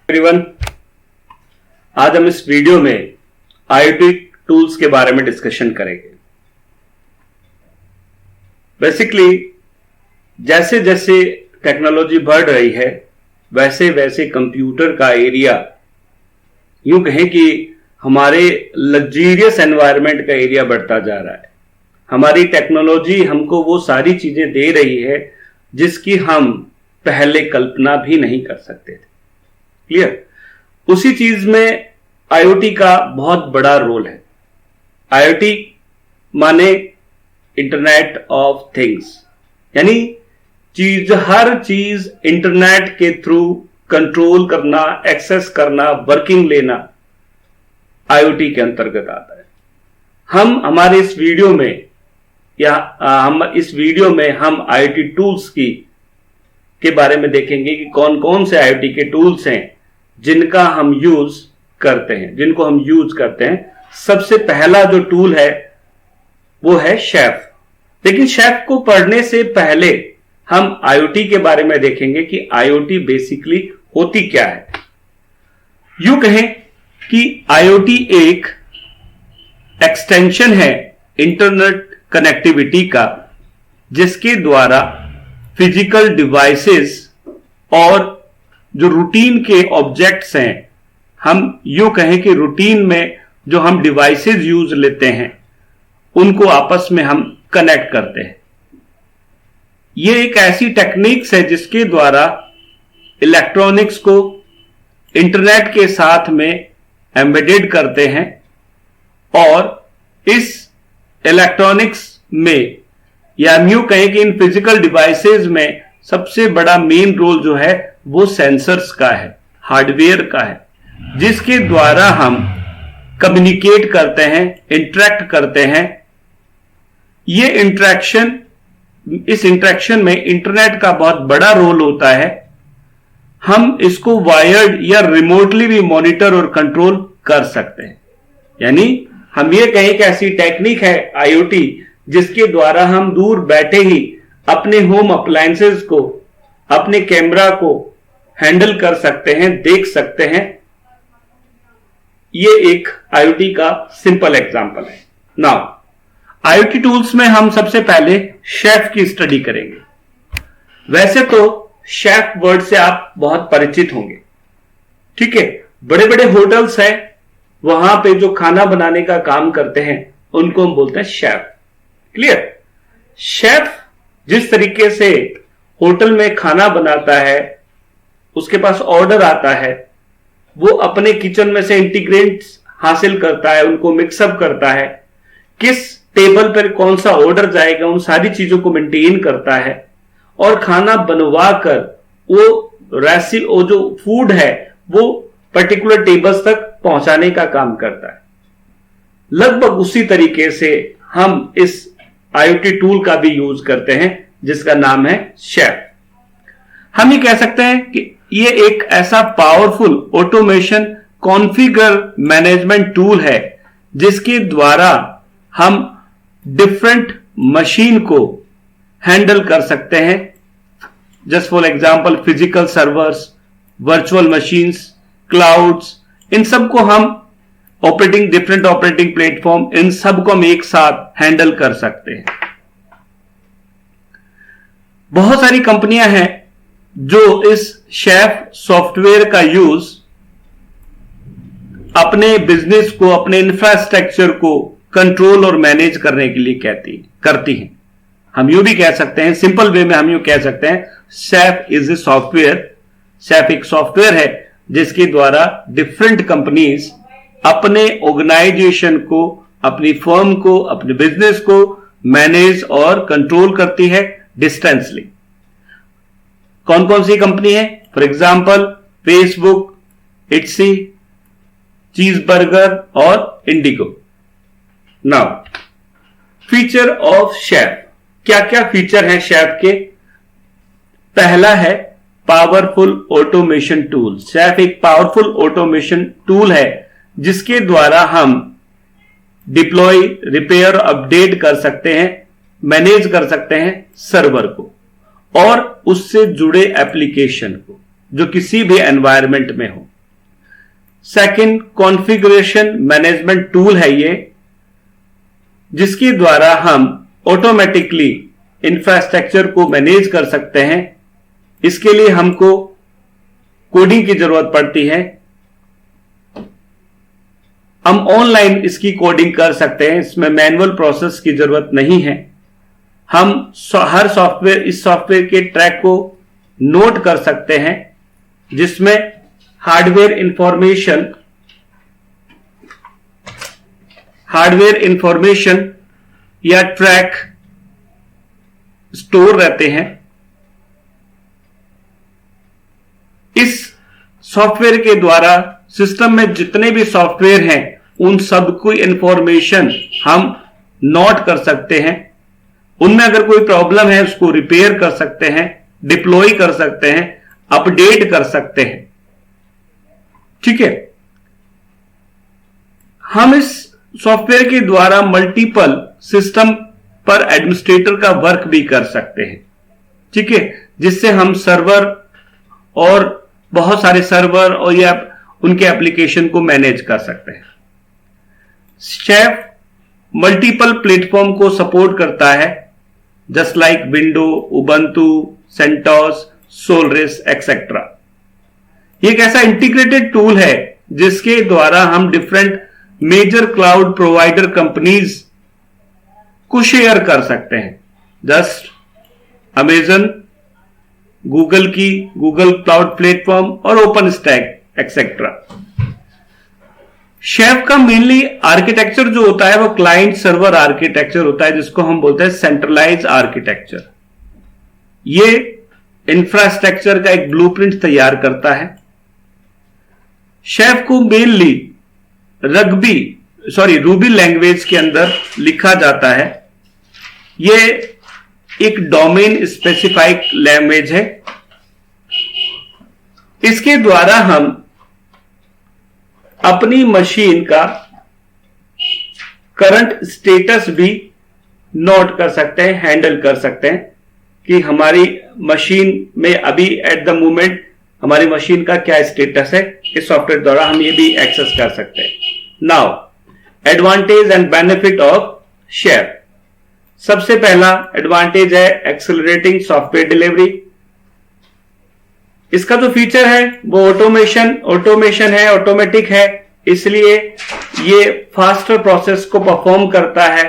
Everyone, आज हम इस वीडियो में आईओटी टूल्स के बारे में डिस्कशन करेंगे। बेसिकली जैसे जैसे टेक्नोलॉजी बढ़ रही है वैसे वैसे कंप्यूटर का एरिया, यूं कहें कि हमारे लग्जरियस एनवायरनमेंट का एरिया बढ़ता जा रहा है। हमारी टेक्नोलॉजी हमको वो सारी चीजें दे रही है जिसकी हम पहले कल्पना भी नहीं कर सकते थे। क्लियर? उसी चीज में आईओटी का बहुत बड़ा रोल है। आईओटी माने इंटरनेट ऑफ थिंग्स, यानी हर चीज इंटरनेट के थ्रू कंट्रोल करना, एक्सेस करना, वर्किंग लेना आईओटी के अंतर्गत आता है। हम हमारे इस वीडियो में हम आईओटी टूल्स के बारे में देखेंगे कि कौन कौन से आईओटी के टूल्स हैं जिनको हम यूज करते हैं। सबसे पहला जो टूल है वो है शेफ। लेकिन शेफ को पढ़ने से पहले हम आईओटी के बारे में देखेंगे कि आईओटी बेसिकली होती क्या है। यूं कहें कि आईओटी एक एक्सटेंशन है इंटरनेट कनेक्टिविटी का, जिसके द्वारा फिजिकल डिवाइसेस और जो रूटीन के ऑब्जेक्ट्स हैं, हम यूं कहें कि रूटीन में जो हम डिवाइसेस यूज लेते हैं उनको आपस में हम कनेक्ट करते हैं। ये एक ऐसी टेक्निक्स है जिसके द्वारा इलेक्ट्रॉनिक्स को इंटरनेट के साथ में एम्बेडेड करते हैं और इस इलेक्ट्रॉनिक्स में, या यूं कहें कि इन फिजिकल डिवाइसेस में सबसे बड़ा मेन रोल जो है वो सेंसर्स का है, हार्डवेयर का है, जिसके द्वारा हम कम्युनिकेट करते हैं, इंटरेक्ट करते हैं। इस इंटरेक्शन में इंटरनेट का बहुत बड़ा रोल होता है। हम इसको वायर्ड या रिमोटली भी मॉनिटर और कंट्रोल कर सकते हैं। यानी हम ये कहें कि ऐसी टेक्निक है आईओटी जिसके द्वारा हम दूर बैठे ही अपने होम अप्लायंसेस को, अपने कैमरा को हैंडल कर सकते हैं, देख सकते हैं। ये एक आईओटी का सिंपल एग्जांपल है। नाउ आईओटी टूल्स में हम सबसे पहले शेफ की स्टडी करेंगे। वैसे तो शेफ वर्ड से आप बहुत परिचित होंगे, ठीक है। बड़े बड़े होटल्स हैं, वहां पे जो खाना बनाने का काम करते हैं उनको हम बोलते हैं शेफ। क्लियर? शेफ जिस तरीके से होटल में खाना बनाता है, उसके पास ऑर्डर आता है, वो अपने किचन में से इंटीग्रेंट्स हासिल करता है, उनको मिक्सअप करता है, किस टेबल पर कौन सा ऑर्डर जाएगा, उन सारी चीजों को मेंटेन करता है और खाना बनवा कर वो जो फूड है वो पर्टिकुलर टेबल्स तक पहुंचाने का काम करता है। लगभग उसी तरीके से हम इस आईओटी टूल का भी यूज करते हैं जिसका नाम है शेफ। हम ये कह सकते हैं कि ये एक ऐसा powerful automation configure management tool है जिसके द्वारा हम डिफरेंट मशीन को हैंडल कर सकते हैं। Just for example physical servers, virtual machines, clouds, इन सबको हम डिफरेंट ऑपरेटिंग प्लेटफॉर्म, इन सबको हम एक साथ हैंडल कर सकते हैं। बहुत सारी कंपनियां हैं जो इस शेफ सॉफ्टवेयर का यूज अपने बिजनेस को, अपने इंफ्रास्ट्रक्चर को कंट्रोल और मैनेज करने के लिए करती हैं। हम यूं भी कह सकते हैं, सिंपल वे में हम यूं कह सकते हैं, chef is a software. Chef एक सॉफ्टवेयर है जिसके द्वारा डिफरेंट कंपनीज अपने ऑर्गेनाइजेशन को, अपनी फर्म को, अपने बिजनेस को मैनेज और कंट्रोल करती है डिस्टेंसली। कौन कौन सी कंपनी है? फॉर एग्जाम्पल फेसबुक, इट्सी, चीज बर्गर और Indigo. Now feature of chef, क्या क्या फीचर हैं शेफ के? पहला है पावरफुल ऑटोमेशन टूल। शेफ एक पावरफुल ऑटोमेशन टूल है जिसके द्वारा हम डिप्लॉय, रिपेयर, अपडेट कर सकते हैं, मैनेज कर सकते हैं सर्वर को और उससे जुड़े एप्लीकेशन को जो किसी भी एनवायरनमेंट में हो। सेकंड कॉन्फ़िगरेशन मैनेजमेंट टूल है ये, जिसके द्वारा हम ऑटोमेटिकली इंफ्रास्ट्रक्चर को मैनेज कर सकते हैं। इसके लिए हमको कोडिंग की जरूरत पड़ती है। हम ऑनलाइन इसकी कोडिंग कर सकते हैं, इसमें मैनुअल प्रोसेस की जरूरत नहीं है। हम हर सॉफ्टवेयर इस सॉफ्टवेयर के ट्रैक को नोट कर सकते हैं, जिसमें हार्डवेयर इंफॉर्मेशन या ट्रैक स्टोर रहते हैं। इस सॉफ्टवेयर के द्वारा सिस्टम में जितने भी सॉफ्टवेयर हैं उन सब की इंफॉर्मेशन हम नोट कर सकते हैं। उनमें अगर कोई प्रॉब्लम है उसको रिपेयर कर सकते हैं, डिप्लॉय कर सकते हैं, अपडेट कर सकते हैं। ठीक है, हम इस सॉफ्टवेयर के द्वारा मल्टीपल सिस्टम पर एडमिनिस्ट्रेटर का वर्क भी कर सकते हैं। ठीक है, जिससे हम सर्वर और बहुत सारे सर्वर और या उनके एप्लीकेशन को मैनेज कर सकते हैं। शेफ मल्टीपल प्लेटफॉर्म को सपोर्ट करता है, just like window, Ubuntu, CentOS, Solaris etcetera. ये एक ऐसा इंटीग्रेटेड टूल है जिसके द्वारा हम different major cloud provider companies को शेयर कर सकते हैं। जस्ट अमेजन, गूगल की गूगल क्लाउड प्लेटफॉर्म और ओपन स्टैक एक्सेट्रा। शेफ का मेनली आर्किटेक्चर जो होता है वो क्लाइंट सर्वर आर्किटेक्चर होता है, जिसको हम बोलते हैं सेंट्रलाइज आर्किटेक्चर। ये इंफ्रास्ट्रक्चर का एक ब्लूप्रिंट तैयार करता है। शेफ को मेनली रूबी लैंग्वेज के अंदर लिखा जाता है। ये एक डोमेन स्पेसिफाइक लैंग्वेज है। इसके द्वारा हम अपनी मशीन का करंट स्टेटस भी नोट कर सकते हैं, हैंडल कर सकते हैं कि हमारी मशीन में अभी एट द मोमेंट हमारी मशीन का क्या स्टेटस है। इस सॉफ्टवेयर द्वारा हम ये भी एक्सेस कर सकते हैं। Now advantage and benefit of chef. सबसे पहला एडवांटेज है एक्सेलरेटिंग सॉफ्टवेयर डिलीवरी। इसका जो फीचर है वो ऑटोमेशन है, ऑटोमेटिक है, इसलिए ये फास्टर प्रोसेस को परफॉर्म करता है।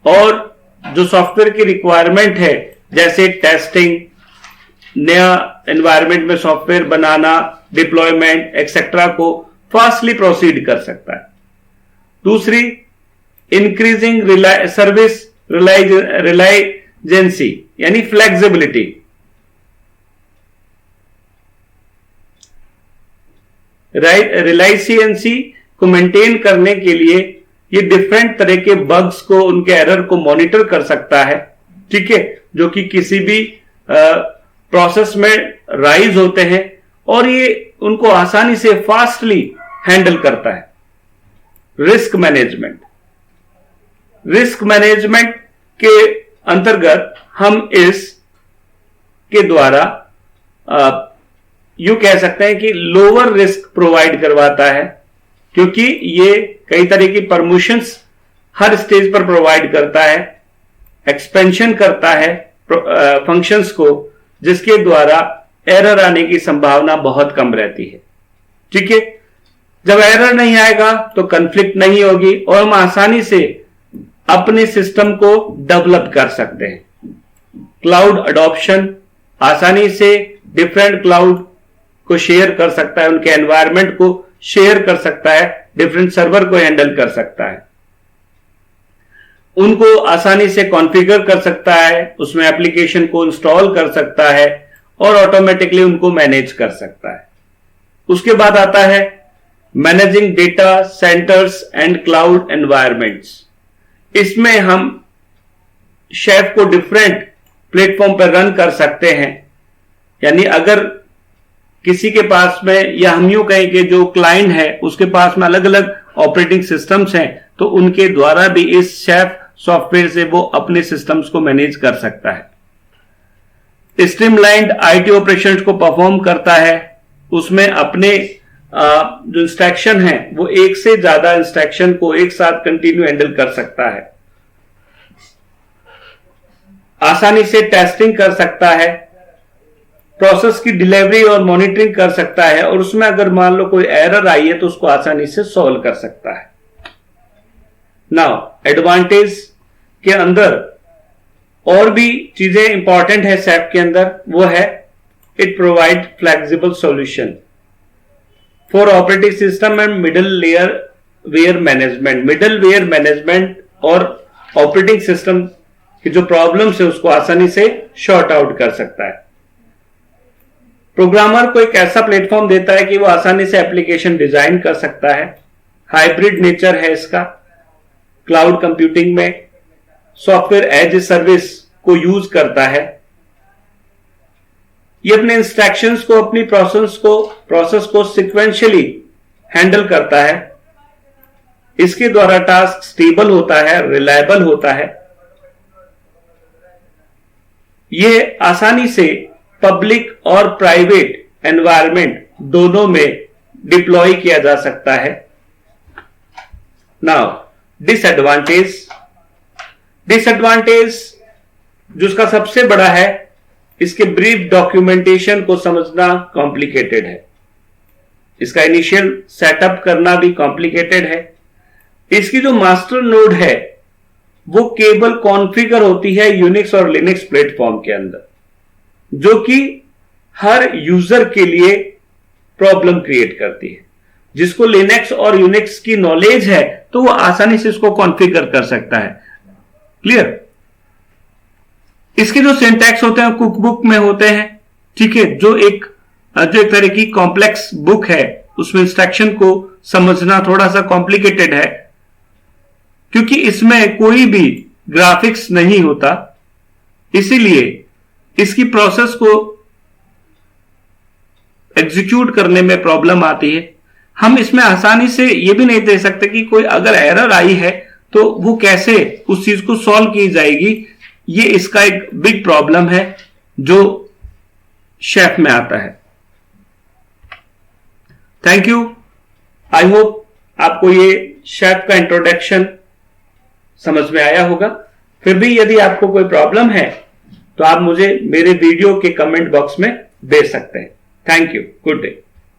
और जो सॉफ्टवेयर की रिक्वायरमेंट है, जैसे टेस्टिंग, नया एनवायरनमेंट में सॉफ्टवेयर बनाना, डिप्लॉयमेंट एक्सेट्रा को फास्टली प्रोसीड कर सकता है। दूसरी, इंक्रीजिंग सर्विस रिलायजेंसी यानी फ्लेक्सिबिलिटी। रिलायजेंसी को मेंटेन करने के लिए ये डिफरेंट तरह के बग्स को, उनके एरर को मॉनिटर कर सकता है। ठीक है, जो कि किसी भी प्रोसेस में राइज होते हैं और ये उनको आसानी से फास्टली हैंडल करता है। रिस्क मैनेजमेंट के अंतर्गत हम इस के द्वारा यूं कह सकते हैं कि लोअर रिस्क प्रोवाइड करवाता है, क्योंकि ये कई तरह की परमिशंस हर स्टेज पर प्रोवाइड करता है, एक्सपेंशन करता है फंक्शंस को, जिसके द्वारा एरर आने की संभावना बहुत कम रहती है। ठीक है, जब एरर नहीं आएगा तो कॉन्फ्लिक्ट नहीं होगी और हम आसानी से अपने सिस्टम को डेवलप कर सकते हैं। क्लाउड अडॉप्शन, आसानी से डिफरेंट क्लाउड को शेयर कर सकता है, उनके एनवायरनमेंट को शेयर कर सकता है, डिफरेंट सर्वर को हैंडल कर सकता है, उनको आसानी से कॉन्फ़िगर कर सकता है, उसमें एप्लीकेशन को इंस्टॉल कर सकता है और ऑटोमेटिकली उनको मैनेज कर सकता है। उसके बाद आता है managing data centres and cloud environments. इसमें हम शेफ को डिफरेंट प्लेटफॉर्म पर रन कर सकते हैं। यानी अगर किसी के पास में, या हम यूं कहें कि जो क्लाइंट है उसके पास में अलग अलग ऑपरेटिंग सिस्टम्स हैं, तो उनके द्वारा भी इस शेफ सॉफ्टवेयर से वो अपने सिस्टम्स को मैनेज कर सकता है। स्ट्रीमलाइंड आईटी ऑपरेशंस को परफॉर्म करता है, उसमें अपने जो इंस्ट्रक्शन है वो एक से ज्यादा इंस्ट्रक्शन को एक साथ कंटिन्यू हैंडल कर सकता है, आसानी से टेस्टिंग कर सकता है, प्रोसेस की डिलीवरी और मॉनिटरिंग कर सकता है, और उसमें अगर मान लो कोई एरर आई है तो उसको आसानी से सॉल्व कर सकता है। नाउ एडवांटेज के अंदर और भी चीजें इंपॉर्टेंट है सैप के अंदर, वो है it provide flexible solution for operating system and middleware management और ऑपरेटिंग सिस्टम की जो प्रॉब्लम्स है उसको आसानी से शॉर्ट आउट कर सकता है। प्रोग्रामर को एक ऐसा प्लेटफॉर्म देता है कि वो आसानी से एप्लीकेशन डिजाइन कर सकता है। हाइब्रिड नेचर है इसका, क्लाउड कंप्यूटिंग में सॉफ्टवेयर एज ए सर्विस को यूज करता है। ये अपने इंस्ट्रक्शंस को, अपनी प्रोसेस को सिक्वेंशियली हैंडल करता है। इसके द्वारा टास्क स्टेबल होता है, रिलायबल होता है। ये आसानी से पब्लिक और प्राइवेट एनवायरनमेंट दोनों में डिप्लॉय किया जा सकता है। नाउ डिसएडवांटेज जिसका सबसे बड़ा है, इसके ब्रीफ डॉक्यूमेंटेशन को समझना कॉम्प्लिकेटेड है। इसका इनिशियल सेटअप करना भी कॉम्प्लिकेटेड है। इसकी जो मास्टर नोड है वो केवल कॉन्फ़िगर होती है यूनिक्स और लिनक्स प्लेटफॉर्म के अंदर, जो कि हर यूजर के लिए प्रॉब्लम क्रिएट करती है। जिसको लिनक्स और यूनिक्स की नॉलेज है तो वो आसानी से इसको कॉन्फ़िगर कर सकता है। क्लियर? इसके जो सिंटैक्स होते हैं कुकबुक में होते हैं, ठीक है। जो एक तरह की कॉम्प्लेक्स बुक है, उसमें इंस्ट्रक्शन को समझना थोड़ा सा कॉम्प्लिकेटेड है, क्योंकि इसमें कोई भी ग्राफिक्स नहीं होता, इसीलिए इसकी प्रोसेस को एग्जीक्यूट करने में प्रॉब्लम आती है। हम इसमें आसानी से ये भी नहीं दे सकते कि कोई अगर एरर आई है तो वो कैसे उस चीज को सॉल्व की जाएगी। ये इसका एक बिग प्रॉब्लम है जो शेफ में आता है। Thank you. आई होप आपको ये शेफ का इंट्रोडक्शन समझ में आया होगा। फिर भी यदि आपको कोई प्रॉब्लम है तो आप मुझे मेरे वीडियो के कमेंट बॉक्स में दे सकते हैं। Thank you. Good day.